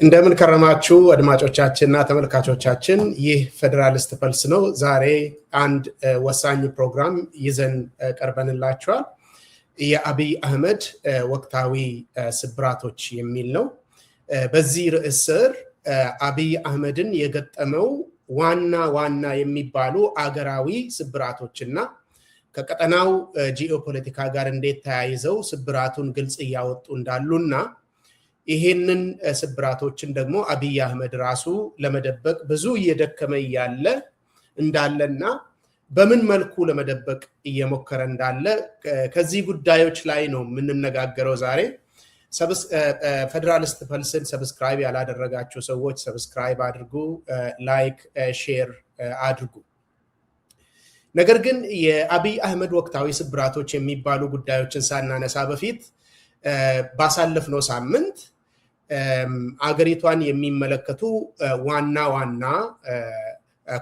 እንደምን ከረማችሁ አድማጮቻችንና ተመልካቾቻችን ይህ ፌደራሊስት ፐልስ ነው። ዛሬ አንድ ወሳኝ ፕሮግራም ይዘን ቀርበንላችኋል። የአብይ አህመድ ወቅታዊ ስብራቶች የሚል ነው። በዚህ ርዕስ ስር አብይ አህመድን የገጠመው ዋና የሚባሉ አገራዊ ስብራቶችና ከቀጠናው ጂኦፖለቲካ ጋር እንዴት ተያይዘው ስብራቱን ግልጽ እያወጡ እንዳሉና ይሄንን ስብራቶችን ደግሞ አብይ አህመድ ራሱ ለመደበቅ ብዙ እየደከመ ያለ እንዳለና በምን መልኩ ለመደበቅ እየሞከረ እንዳለ ከዚህ ጉዳዮች ላይ ነው የምንነጋገረው ዛሬ። ፌደራሊስት ፐልስን ሰብስክራይብ ያላደረጋችሁ ሰዎች ሰብስክራይብ አድርጉ፣ ላይክ ሼር አድርጉ። ነገር ግን የአብይ አህመድ ወቅታዊ ስብራቶች የሚባሉ ጉዳዮችን ሳናነሳ በፊት ባሳለፍነው ሳምንት አገሪቷን የሚመለከቱ ዋና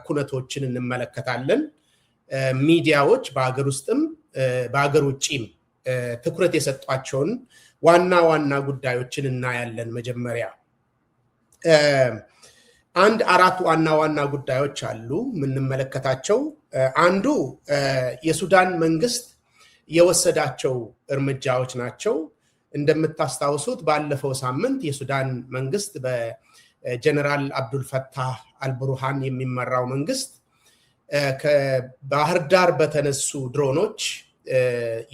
ኩነቶችን እንመለከታለን። ሚዲያዎች በአገር ውስጥም በአገር ውጪም ትኩረት የሰጧቸውን ዋና ጉዳዮችን እናያለን። መጀመሪያ አራት ዋና ጉዳዮች አሉ የምንመለከታቸው። አንዱ የሱዳን መንግስት የወሰዳቸው እርምጃዎች ናቸው። እንደምታስታውሱት ባለፈው ሳምንት የሱዳን መንግስት በጀነራል አብዱል ፈታህ አልቡርሃን የሚመራው መንግስት ከባህር ዳር በተነሱ ድሮኖች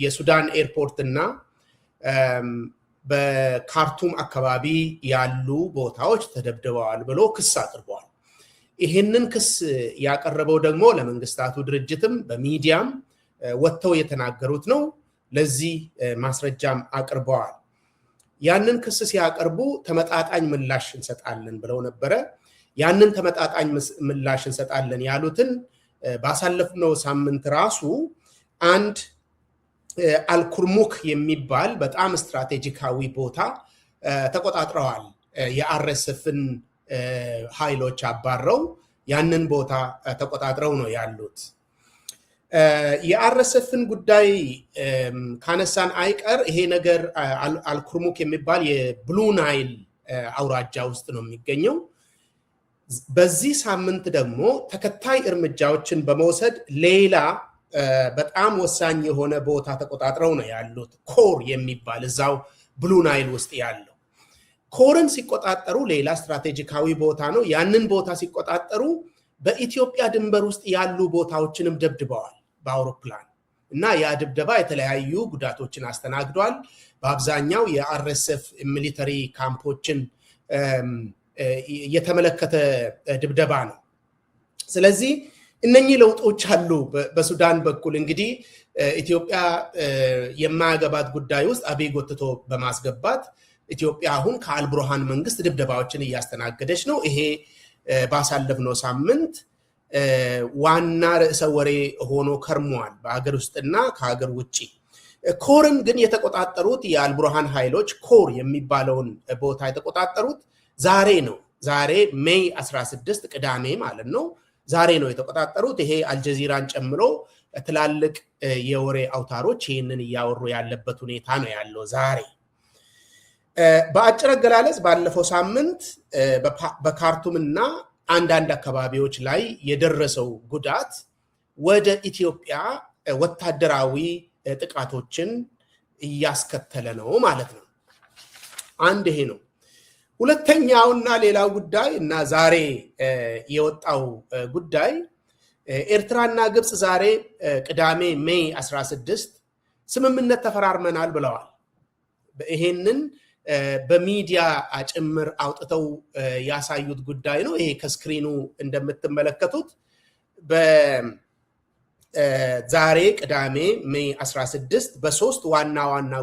የሱዳን ኤርፖርት እና በካርቱም አካባቢ ያሉ ቦታዎች ተደብድበዋል ብሎ ክስ አቅርበዋል። ይህንን ክስ ያቀረበው ደግሞ ለመንግስታቱ ድርጅትም በሚዲያም ወጥተው የተናገሩት ነው። ለዚህ ማስረጃም አቅርበዋል። ያንን ክስ ሲያቀርቡ ተመጣጣኝ ምላሽ እንሰጣለን ብለው ነበረ። ያንን ተመጣጣኝ ምላሽ እንሰጣለን ያሉትን ባሳለፍነው ሳምንት ራሱ አንድ አልኩርሙክ የሚባል በጣም ስትራቴጂካዊ ቦታ ተቆጣጥረዋል። የአርኤስኤፍን ኃይሎች አባረው ያንን ቦታ ተቆጣጥረው ነው ያሉት። የአርኤስኤፍን ጉዳይ ካነሳን አይቀር ይሄ ነገር አልኩርሙክ የሚባል የብሉ ናይል አውራጃ ውስጥ ነው የሚገኘው። በዚህ ሳምንት ደግሞ ተከታይ እርምጃዎችን በመውሰድ ሌላ በጣም ወሳኝ የሆነ ቦታ ተቆጣጥረው ነው ያሉት። ኮር የሚባል እዛው ብሉ ናይል ውስጥ ያለው ኮርን ሲቆጣጠሩ ሌላ ስትራቴጂካዊ ቦታ ነው። ያንን ቦታ ሲቆጣጠሩ በኢትዮጵያ ድንበር ውስጥ ያሉ ቦታዎችንም ደብድበዋል በአውሮፕላን እና ያ ድብደባ የተለያዩ ጉዳቶችን አስተናግዷል። በአብዛኛው የአርኤስኤፍ ሚሊተሪ ካምፖችን የተመለከተ ድብደባ ነው። ስለዚህ እነኚህ ለውጦች አሉ። በሱዳን በኩል እንግዲህ ኢትዮጵያ የማያገባት ጉዳይ ውስጥ አብይ ጎትቶ በማስገባት ኢትዮጵያ አሁን ከአልቡርሃን መንግስት ድብደባዎችን እያስተናገደች ነው። ይሄ ባሳለፍነው ሳምንት ዋና ርዕሰ ወሬ ሆኖ ከርሟል በሀገር ውስጥና ከሀገር ውጭ። ኮርን ግን የተቆጣጠሩት የአልቡርሃን ኃይሎች ኮር የሚባለውን ቦታ የተቆጣጠሩት ዛሬ ነው። ዛሬ ሜይ 16 ቅዳሜ ማለት ነው። ዛሬ ነው የተቆጣጠሩት። ይሄ አልጀዚራን ጨምሮ ትላልቅ የወሬ አውታሮች ይህንን እያወሩ ያለበት ሁኔታ ነው ያለው ዛሬ። በአጭር አገላለጽ ባለፈው ሳምንት በካርቱምና አንዳንድ አካባቢዎች ላይ የደረሰው ጉዳት ወደ ኢትዮጵያ ወታደራዊ ጥቃቶችን እያስከተለ ነው ማለት ነው። አንድ ይሄ ነው። ሁለተኛውና ሌላው ጉዳይ እና ዛሬ የወጣው ጉዳይ ኤርትራና ግብፅ ዛሬ ቅዳሜ ሜይ 16 ስምምነት ተፈራርመናል ብለዋል። ይሄንን በሚዲያ ጭምር አውጥተው ያሳዩት ጉዳይ ነው። ይሄ ከስክሪኑ እንደምትመለከቱት በዛሬ ቅዳሜ ሜይ 16 በሶስት ዋና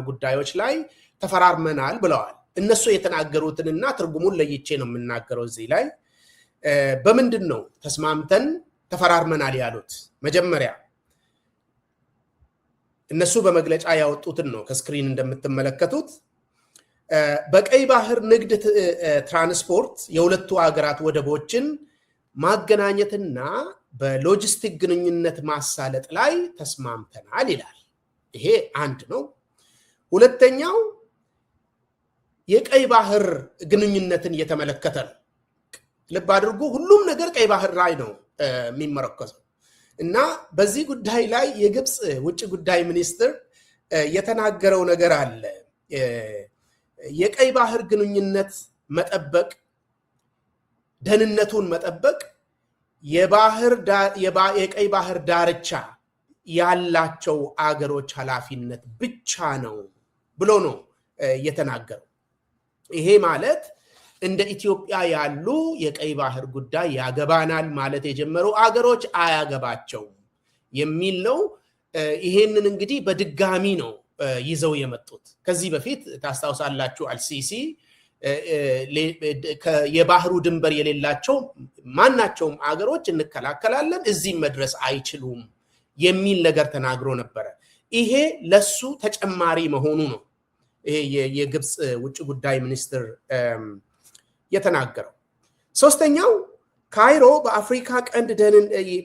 ጉዳዮች ላይ ተፈራርመናል ብለዋል። እነሱ የተናገሩትንና ትርጉሙን ለይቼ ነው የምናገረው እዚህ ላይ። በምንድን ነው ተስማምተን ተፈራርመናል ያሉት? መጀመሪያ እነሱ በመግለጫ ያወጡትን ነው ከስክሪን እንደምትመለከቱት። በቀይ ባህር ንግድ ትራንስፖርት የሁለቱ ሀገራት ወደቦችን ማገናኘትና በሎጂስቲክ ግንኙነት ማሳለጥ ላይ ተስማምተናል ይላል። ይሄ አንድ ነው። ሁለተኛው የቀይ ባህር ግንኙነትን የተመለከተ ነው። ልብ አድርጉ፣ ሁሉም ነገር ቀይ ባህር ላይ ነው የሚመረኮዘው እና በዚህ ጉዳይ ላይ የግብፅ ውጭ ጉዳይ ሚኒስትር የተናገረው ነገር አለ። የቀይ ባህር ግንኙነት መጠበቅ፣ ደህንነቱን መጠበቅ የቀይ ባህር ዳርቻ ያላቸው አገሮች ኃላፊነት ብቻ ነው ብሎ ነው የተናገረው። ይሄ ማለት እንደ ኢትዮጵያ ያሉ የቀይ ባህር ጉዳይ ያገባናል ማለት የጀመሩ አገሮች አያገባቸውም የሚል ነው። ይሄንን እንግዲህ በድጋሚ ነው ይዘው የመጡት። ከዚህ በፊት ታስታውሳላችሁ አልሲሲ የባህሩ ድንበር የሌላቸው ማናቸውም አገሮች እንከላከላለን፣ እዚህም መድረስ አይችሉም የሚል ነገር ተናግሮ ነበረ። ይሄ ለሱ ተጨማሪ መሆኑ ነው ይሄ የግብፅ ውጭ ጉዳይ ሚኒስትር የተናገረው። ሶስተኛው ካይሮ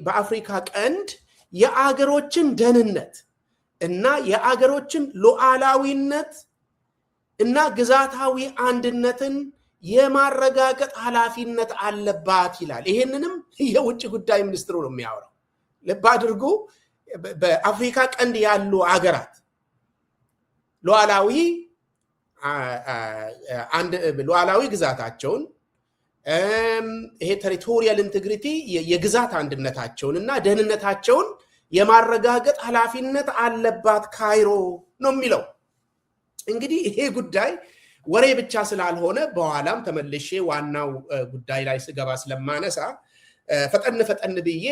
በአፍሪካ ቀንድ የአገሮችን ደህንነት እና የአገሮችን ሉዓላዊነት እና ግዛታዊ አንድነትን የማረጋገጥ ኃላፊነት አለባት ይላል። ይሄንንም የውጭ ጉዳይ ሚኒስትሩ ነው የሚያወራው። ልብ አድርጉ፣ በአፍሪካ ቀንድ ያሉ አገራት ሉዓላዊ ግዛታቸውን ይሄ ቴሪቶሪያል ኢንቴግሪቲ የግዛት አንድነታቸውን እና ደህንነታቸውን የማረጋገጥ ኃላፊነት አለባት ካይሮ ነው የሚለው። እንግዲህ ይሄ ጉዳይ ወሬ ብቻ ስላልሆነ በኋላም ተመልሼ ዋናው ጉዳይ ላይ ስገባ ስለማነሳ ፈጠን ብዬ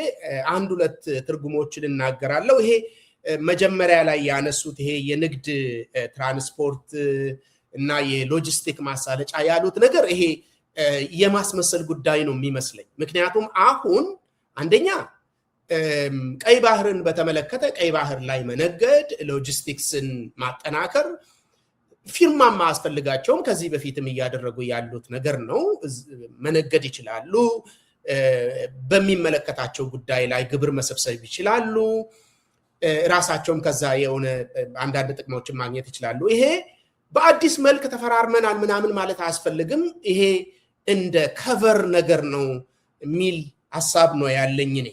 አንድ ሁለት ትርጉሞችን እናገራለሁ። ይሄ መጀመሪያ ላይ ያነሱት ይሄ የንግድ ትራንስፖርት እና የሎጂስቲክ ማሳለጫ ያሉት ነገር ይሄ የማስመሰል ጉዳይ ነው የሚመስለኝ። ምክንያቱም አሁን አንደኛ ቀይ ባህርን በተመለከተ ቀይ ባህር ላይ መነገድ፣ ሎጂስቲክስን ማጠናከር ፊርማ ማያስፈልጋቸውም ከዚህ በፊትም እያደረጉ ያሉት ነገር ነው። መነገድ ይችላሉ። በሚመለከታቸው ጉዳይ ላይ ግብር መሰብሰብ ይችላሉ። ራሳቸውም ከዛ የሆነ አንዳንድ ጥቅሞችን ማግኘት ይችላሉ። ይሄ በአዲስ መልክ ተፈራርመናል ምናምን ማለት አያስፈልግም። ይሄ እንደ ከቨር ነገር ነው የሚል ሐሳብ ነው ያለኝ እኔ።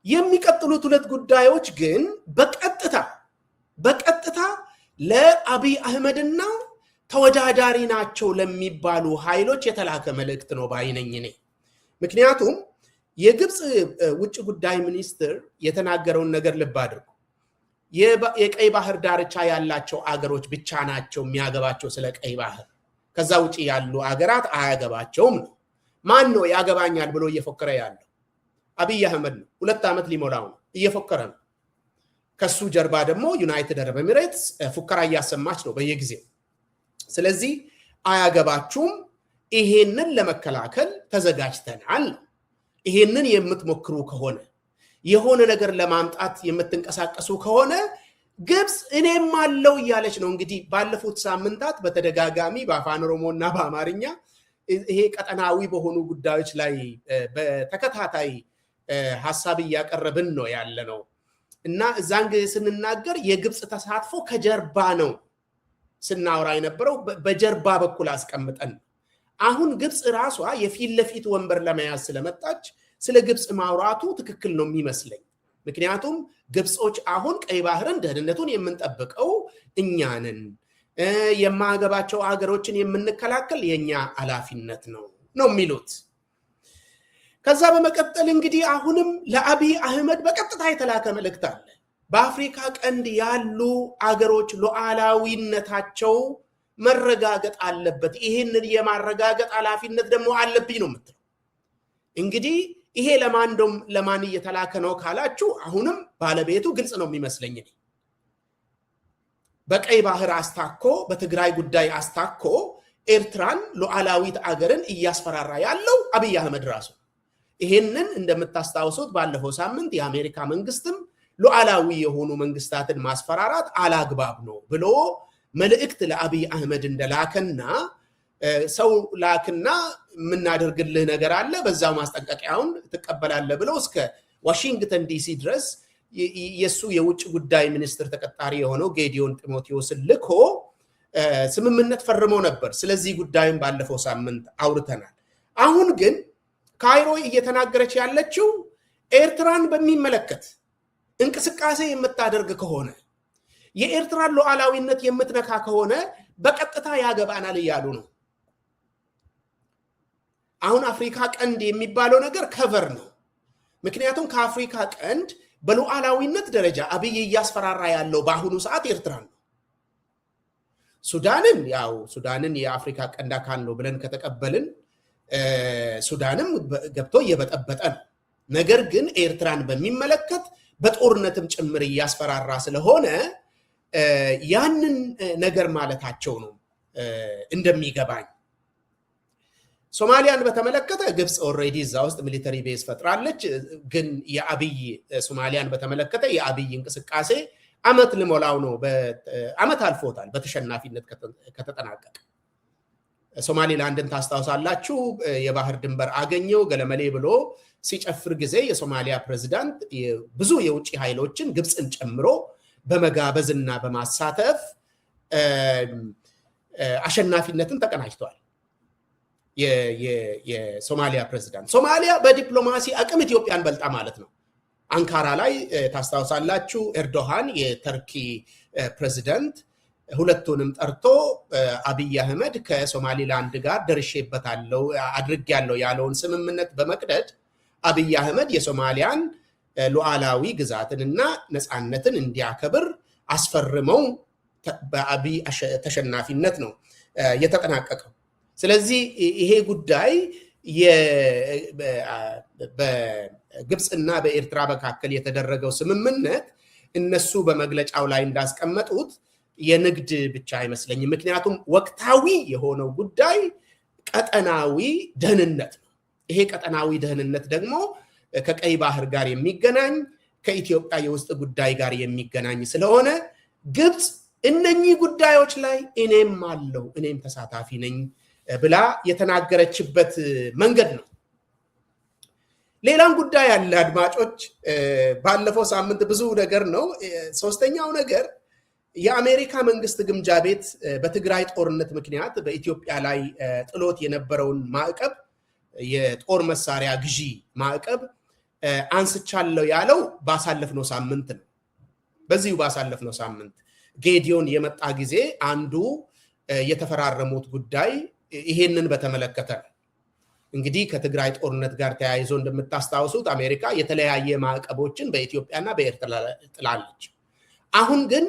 የሚቀጥሉት ሁለት ጉዳዮች ግን በቀጥታ ለአብይ አህመድና ተወዳዳሪ ናቸው ለሚባሉ ኃይሎች የተላከ መልእክት ነው ባይነኝ እኔ። ምክንያቱም የግብፅ ውጭ ጉዳይ ሚኒስትር የተናገረውን ነገር ልብ አድርጉ። የቀይ ባህር ዳርቻ ያላቸው አገሮች ብቻ ናቸው የሚያገባቸው ስለ ቀይ ባህር፣ ከዛ ውጪ ያሉ አገራት አያገባቸውም ነው። ማን ነው ያገባኛል ብሎ እየፎከረ ያለው? አብይ አህመድ ነው። 2 ዓመት ሊሞላው ነው፣ እየፎከረ ነው። ከሱ ጀርባ ደግሞ ዩናይትድ አረብ ኤሚሬትስ ፉከራ እያሰማች ነው በየጊዜው። ስለዚህ አያገባችሁም፣ ይሄንን ለመከላከል ተዘጋጅተናል። ይሄንን የምትሞክሩ ከሆነ የሆነ ነገር ለማምጣት የምትንቀሳቀሱ ከሆነ ግብፅ እኔም አለው እያለች ነው። እንግዲህ ባለፉት ሳምንታት በተደጋጋሚ በአፋን ኦሮሞና በአማርኛ ይሄ ቀጠናዊ በሆኑ ጉዳዮች ላይ በተከታታይ ሐሳብ እያቀረብን ነው ያለ ነው እና እዛን ጊዜ ስንናገር የግብፅ ተሳትፎ ከጀርባ ነው ስናወራ የነበረው፣ በጀርባ በኩል አስቀምጠን። አሁን ግብፅ ራሷ የፊት ለፊት ወንበር ለመያዝ ስለመጣች ስለ ግብፅ ማውራቱ ትክክል ነው የሚመስለኝ። ምክንያቱም ግብጾች አሁን ቀይ ባህርን ደህንነቱን የምንጠብቀው እኛንን፣ የማያገባቸው አገሮችን የምንከላከል የኛ ኃላፊነት ነው የሚሉት። ከዛ በመቀጠል እንግዲህ አሁንም ለአብይ አህመድ በቀጥታ የተላከ መልእክት አለ። በአፍሪካ ቀንድ ያሉ አገሮች ሉዓላዊነታቸው መረጋገጥ አለበት፣ ይህንን የማረጋገጥ ኃላፊነት ደግሞ አለብኝ ነው የምትለው። እንግዲህ ይሄ ለማን እየተላከ ነው ካላችሁ አሁንም ባለቤቱ ግልጽ ነው የሚመስለኝ። በቀይ ባህር አስታኮ በትግራይ ጉዳይ አስታኮ ኤርትራን ሉዓላዊት አገርን እያስፈራራ ያለው አብይ አህመድ ራሱ። ይሄንን እንደምታስታውሱት ባለፈው ሳምንት የአሜሪካ መንግስትም ሉዓላዊ የሆኑ መንግስታትን ማስፈራራት አላግባብ ነው ብሎ መልእክት ለአብይ አህመድ እንደላከና ሰው ላክና የምናደርግልህ ነገር አለ በዛው ማስጠንቀቂያውን ትቀበላለህ ብለው እስከ ዋሽንግተን ዲሲ ድረስ የሱ የውጭ ጉዳይ ሚኒስትር ተቀጣሪ የሆነው ጌዲዮን ጢሞቴዎስ ልኮ ስምምነት ፈርመው ነበር። ስለዚህ ጉዳይም ባለፈው ሳምንት አውርተናል። አሁን ግን ካይሮ እየተናገረች ያለችው ኤርትራን በሚመለከት እንቅስቃሴ የምታደርግ ከሆነ የኤርትራን ሉዓላዊነት የምትነካ ከሆነ በቀጥታ ያገባናል እያሉ ነው። አሁን አፍሪካ ቀንድ የሚባለው ነገር ከቨር ነው። ምክንያቱም ከአፍሪካ ቀንድ በሉዓላዊነት ደረጃ አብይ እያስፈራራ ያለው በአሁኑ ሰዓት ኤርትራ ነው። ሱዳንን የአፍሪካ ቀንድ አካል ነው ብለን ከተቀበልን ሱዳንም ገብቶ እየበጠበጠ ነው። ነገር ግን ኤርትራን በሚመለከት በጦርነትም ጭምር እያስፈራራ ስለሆነ ያንን ነገር ማለታቸው ነው እንደሚገባኝ። ሶማሊያን በተመለከተ ግብፅ ኦልሬዲ እዛ ውስጥ ሚሊተሪ ቤዝ ፈጥራለች። ግን የአብይ ሶማሊያን በተመለከተ የአብይ እንቅስቃሴ አመት ልሞላው ነው። አመት አልፎታል በተሸናፊነት ከተጠናቀቀ። ሶማሊላንድን ታስታውሳላችሁ። የባህር ድንበር አገኘው ገለመሌ ብሎ ሲጨፍር ጊዜ የሶማሊያ ፕሬዝዳንት ብዙ የውጭ ኃይሎችን ግብፅን ጨምሮ በመጋበዝና በማሳተፍ አሸናፊነትን ተቀናጅቷል። የሶማሊያ ፕሬዝዳንት ሶማሊያ በዲፕሎማሲ አቅም ኢትዮጵያን በልጣ ማለት ነው። አንካራ ላይ ታስታውሳላችሁ ኤርዶሃን የተርኪ ፕሬዝዳንት ሁለቱንም ጠርቶ አብይ አህመድ ከሶማሊላንድ ጋር ደርሼበታለሁ አድርጌያለሁ ያለውን ስምምነት በመቅደድ አብይ አህመድ የሶማሊያን ሉዓላዊ ግዛትንና ነፃነትን እንዲያከብር አስፈርመው በአብይ ተሸናፊነት ነው የተጠናቀቀው። ስለዚህ ይሄ ጉዳይ በግብፅና በኤርትራ መካከል የተደረገው ስምምነት እነሱ በመግለጫው ላይ እንዳስቀመጡት የንግድ ብቻ አይመስለኝም። ምክንያቱም ወቅታዊ የሆነው ጉዳይ ቀጠናዊ ደህንነት ነው። ይሄ ቀጠናዊ ደህንነት ደግሞ ከቀይ ባህር ጋር የሚገናኝ ከኢትዮጵያ የውስጥ ጉዳይ ጋር የሚገናኝ ስለሆነ ግብፅ እነኚህ ጉዳዮች ላይ እኔም ተሳታፊ ነኝ ብላ የተናገረችበት መንገድ ነው። ሌላም ጉዳይ ያለ አድማጮች፣ ባለፈው ሳምንት ብዙ ነገር ነው። ሶስተኛው ነገር የአሜሪካ መንግስት ግምጃ ቤት በትግራይ ጦርነት ምክንያት በኢትዮጵያ ላይ ጥሎት የነበረውን ማዕቀብ የጦር መሳሪያ ግዢ ማዕቀብ አንስቻለሁ ያለው ባሳለፍነው ሳምንት ነው። በዚሁ ባሳለፍነው ሳምንት ጌዲዮን የመጣ ጊዜ አንዱ የተፈራረሙት ጉዳይ ይሄንን በተመለከተ ነው። እንግዲህ ከትግራይ ጦርነት ጋር ተያይዞ እንደምታስታውሱት አሜሪካ የተለያየ ማዕቀቦችን በኢትዮጵያና በኤርትራ ጥላለች። አሁን ግን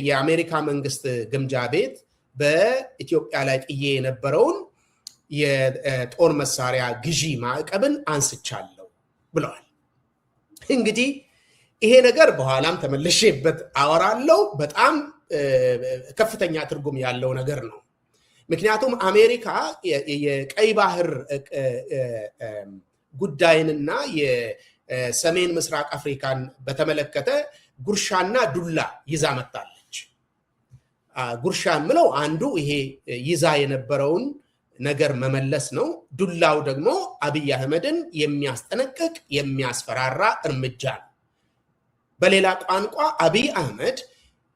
የአሜሪካ መንግስት ግምጃ ቤት በኢትዮጵያ ላይ ጥዬ የነበረውን የጦር መሳሪያ ግዢ ማዕቀብን አንስቻለሁ ብለዋል። እንግዲህ ይሄ ነገር በኋላም ተመልሼበት አወራለሁ። በጣም ከፍተኛ ትርጉም ያለው ነገር ነው። ምክንያቱም አሜሪካ የቀይ ባህር ጉዳይንና የሰሜን ምስራቅ አፍሪካን በተመለከተ ጉርሻና ዱላ ይዛ መጣለች። ጉርሻ የምለው አንዱ ይሄ ይዛ የነበረውን ነገር መመለስ ነው። ዱላው ደግሞ አብይ አህመድን የሚያስጠነቅቅ የሚያስፈራራ እርምጃ ነው። በሌላ ቋንቋ አብይ አህመድ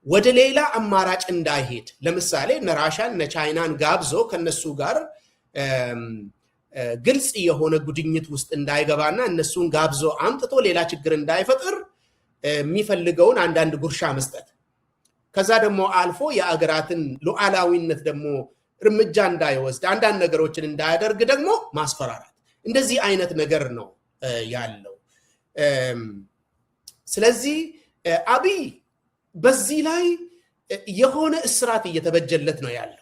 ወደ ሌላ አማራጭ እንዳይሄድ፣ ለምሳሌ እነ ራሻን እነ ቻይናን ጋብዞ ከነሱ ጋር ግልጽ የሆነ ጉድኝት ውስጥ እንዳይገባና እነሱን ጋብዞ አምጥቶ ሌላ ችግር እንዳይፈጥር የሚፈልገውን አንዳንድ ጉርሻ መስጠት፣ ከዛ ደግሞ አልፎ የአገራትን ሉዓላዊነት ደግሞ እርምጃ እንዳይወስድ አንዳንድ ነገሮችን እንዳያደርግ ደግሞ ማስፈራራት፣ እንደዚህ አይነት ነገር ነው ያለው። ስለዚህ አብይ በዚህ ላይ የሆነ እስራት እየተበጀለት ነው ያለው።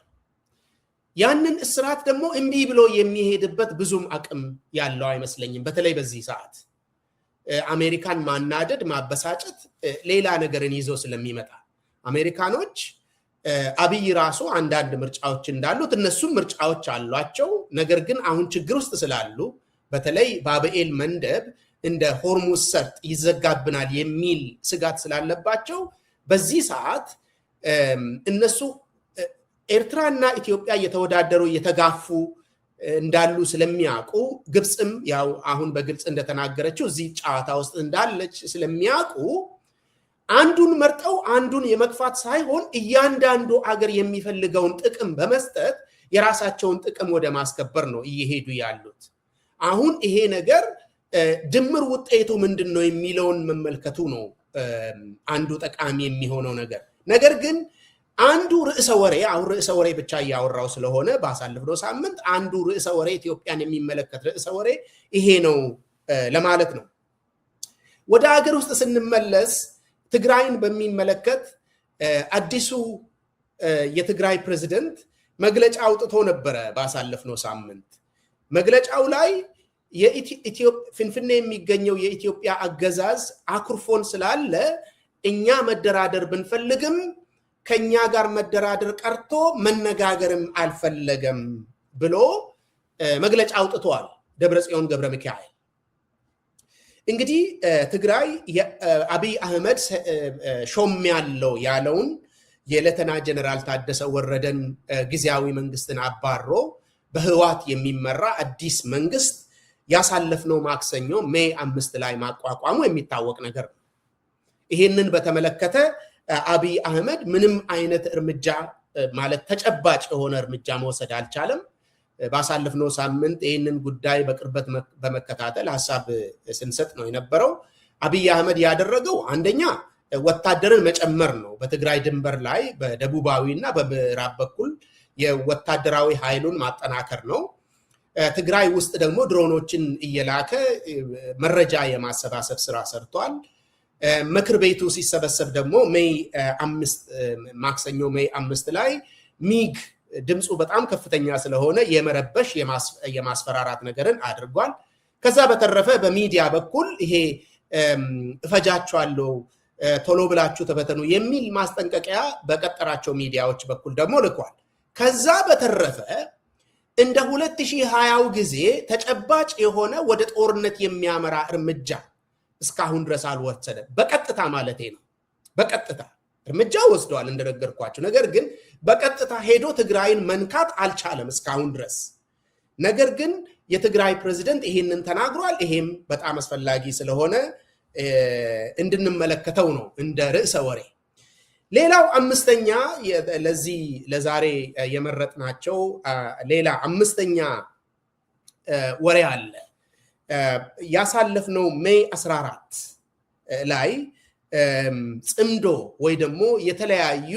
ያንን እስራት ደግሞ እምቢ ብሎ የሚሄድበት ብዙም አቅም ያለው አይመስለኝም። በተለይ በዚህ ሰዓት አሜሪካን ማናደድ፣ ማበሳጨት ሌላ ነገርን ይዞ ስለሚመጣ አሜሪካኖች አብይ ራሱ አንዳንድ ምርጫዎች እንዳሉት እነሱም ምርጫዎች አሏቸው። ነገር ግን አሁን ችግር ውስጥ ስላሉ በተለይ ባብኤል መንደብ እንደ ሆርሙዝ ሰርጥ ይዘጋብናል የሚል ስጋት ስላለባቸው በዚህ ሰዓት እነሱ ኤርትራና ኢትዮጵያ እየተወዳደሩ እየተጋፉ እንዳሉ ስለሚያውቁ፣ ግብፅም ያው አሁን በግልጽ እንደተናገረችው እዚህ ጨዋታ ውስጥ እንዳለች ስለሚያውቁ አንዱን መርጠው አንዱን የመግፋት ሳይሆን እያንዳንዱ አገር የሚፈልገውን ጥቅም በመስጠት የራሳቸውን ጥቅም ወደ ማስከበር ነው እየሄዱ ያሉት። አሁን ይሄ ነገር ድምር ውጤቱ ምንድነው የሚለውን መመልከቱ ነው አንዱ ጠቃሚ የሚሆነው ነገር ግን አንዱ ርዕሰ ወሬ ብቻ ያወራው ስለሆነ ባሳለፍነው ሳምንት አንዱ ርዕሰ ወሬ ኢትዮጵያን የሚመለከት ርዕሰ ወሬ ይሄ ነው ለማለት ነው። ወደ ሀገር ውስጥ ስንመለስ ትግራይን በሚመለከት አዲሱ የትግራይ ፕሬዝዳንት መግለጫ አውጥቶ ነበር ባሳለፍነው ሳምንት። መግለጫው ላይ ፍንፍኔ የሚገኘው የኢትዮጵያ አገዛዝ አኩርፎን ስላለ እኛ መደራደር ብንፈልግም ከኛ ጋር መደራደር ቀርቶ መነጋገርም አልፈለገም ብሎ መግለጫ አውጥቷል ደብረጽዮን ገብረ ሚካኤል። እንግዲህ ትግራይ አብይ አህመድ ሾም ያለው ያለውን የሌተና ጀነራል ታደሰ ወረደን ጊዜያዊ መንግስትን አባሮ በህዋት የሚመራ አዲስ መንግስት ያሳለፍነው ማክሰኞ ሜይ 5 ላይ ማቋቋሙ የሚታወቅ ነገር ነው። ይሄንን በተመለከተ አብይ አህመድ ምንም አይነት እርምጃ ማለት ተጨባጭ የሆነ እርምጃ መውሰድ አልቻለም። ባሳለፍነው ሳምንት ይሄንን ጉዳይ በቅርበት በመከታተል ሐሳብ ስንሰጥ ነው የነበረው። አብይ አህመድ ያደረገው አንደኛ ወታደርን መጨመር ነው። በትግራይ ድንበር ላይ በደቡባዊና በምዕራብ በኩል የወታደራዊ ኃይሉን ማጠናከር ነው። ትግራይ ውስጥ ደግሞ ድሮኖችን እየላከ መረጃ የማሰባሰብ ስራ ሰርቷል። ምክር ቤቱ ሲሰበሰብ ደግሞ ማክሰኞ ሜይ 5 ላይ ሚግ ድምፁ በጣም ከፍተኛ ስለሆነ የመረበሽ የማስፈራራት ነገርን አድርጓል። ከዛ በተረፈ በሚዲያ በኩል ይሄ እፈጃቸዋለሁ ቶሎ ብላችሁ ተበተኑ የሚል ማስጠንቀቂያ በቀጠራቸው ሚዲያዎች በኩል ደግሞ ልኳል። ከዛ በተረፈ እንደ 2020 ጊዜ ተጨባጭ የሆነ ወደ ጦርነት የሚያመራ እርምጃ እስካሁን ድረስ አልወሰደም። በቀጥታ ማለቴ ነው። በቀጥታ እርምጃ ወስደዋል እንደነገርኳችሁ። ነገር ግን በቀጥታ ሄዶ ትግራይን መንካት አልቻለም እስካሁን ድረስ። ነገር ግን የትግራይ ፕሬዝዳንት ይሄንን ተናግሯል። ይሄም በጣም አስፈላጊ ስለሆነ እንድንመለከተው ነው እንደ ርዕሰ ወሬ። ሌላው አምስተኛ ለዛሬ የመረጥናቸው ሌላ አምስተኛ ወሬ አለ። ያሳለፍነው ሜይ 14 ላይ ጽምዶ ወይ ደግሞ የተለያዩ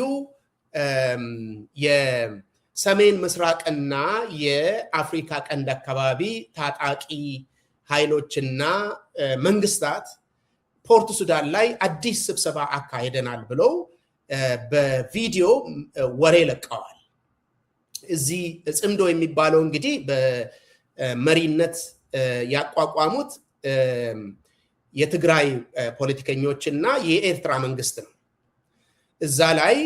የሰሜን ምስራቅና የአፍሪካ ቀንድ አካባቢ ታጣቂ ኃይሎችና መንግስታት ፖርት ሱዳን ላይ አዲስ ስብሰባ አካሄደናል ብለው በቪዲዮ ወሬ ለቀዋል። እዚህ ጽምዶ የሚባለው እንግዲህ በመሪነት ያቋቋሙት የትግራይ ፖለቲከኞችና የኤርትራ መንግስት ነው። እዛ ላይ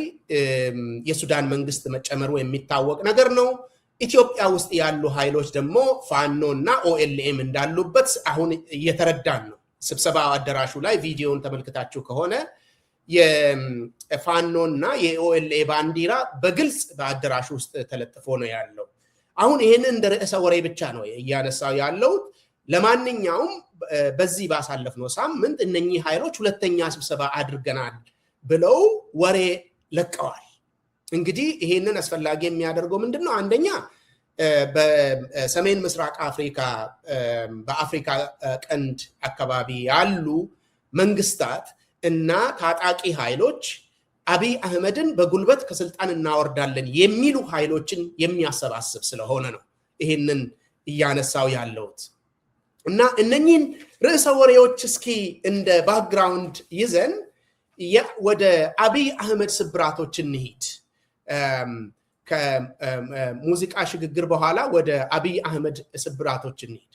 የሱዳን መንግስት መጨመሩ የሚታወቅ ነገር ነው። ኢትዮጵያ ውስጥ ያሉ ኃይሎች ደግሞ ፋኖ እና ኦኤልኤም እንዳሉበት አሁን እየተረዳን ነው። ስብሰባ አዳራሹ ላይ ቪዲዮን ተመልክታችሁ ከሆነ የፋኖ እና የኦኤልኤ ባንዲራ በግልጽ በአዳራሹ ውስጥ ተለጥፎ ነው ያለው። አሁን ይሄንን እንደ ርዕሰ ወሬ ብቻ ነው እያነሳው ያለው። ለማንኛውም በዚህ ባሳለፍነው ሳምንት እነኚህ ኃይሎች ሁለተኛ ስብሰባ አድርገናል ብለው ወሬ ለቀዋል። እንግዲህ ይሄንን አስፈላጊ የሚያደርገው ምንድነው? አንደኛ በሰሜን ምስራቅ አፍሪካ በአፍሪካ ቀንድ አካባቢ ያሉ መንግስታት እና ታጣቂ ኃይሎች አብይ አህመድን በጉልበት ከስልጣን እናወርዳለን የሚሉ ኃይሎችን የሚያሰባስብ ስለሆነ ነው ይሄንን እያነሳው ያለውት። እና እነኚህን ርዕሰ ወሬዎች እስኪ እንደ ባክግራውንድ ይዘን ወደ አብይ አህመድ ስብራቶች እንሂድ። ከሙዚቃ ሽግግር በኋላ ወደ አብይ አህመድ ስብራቶች እንሂድ።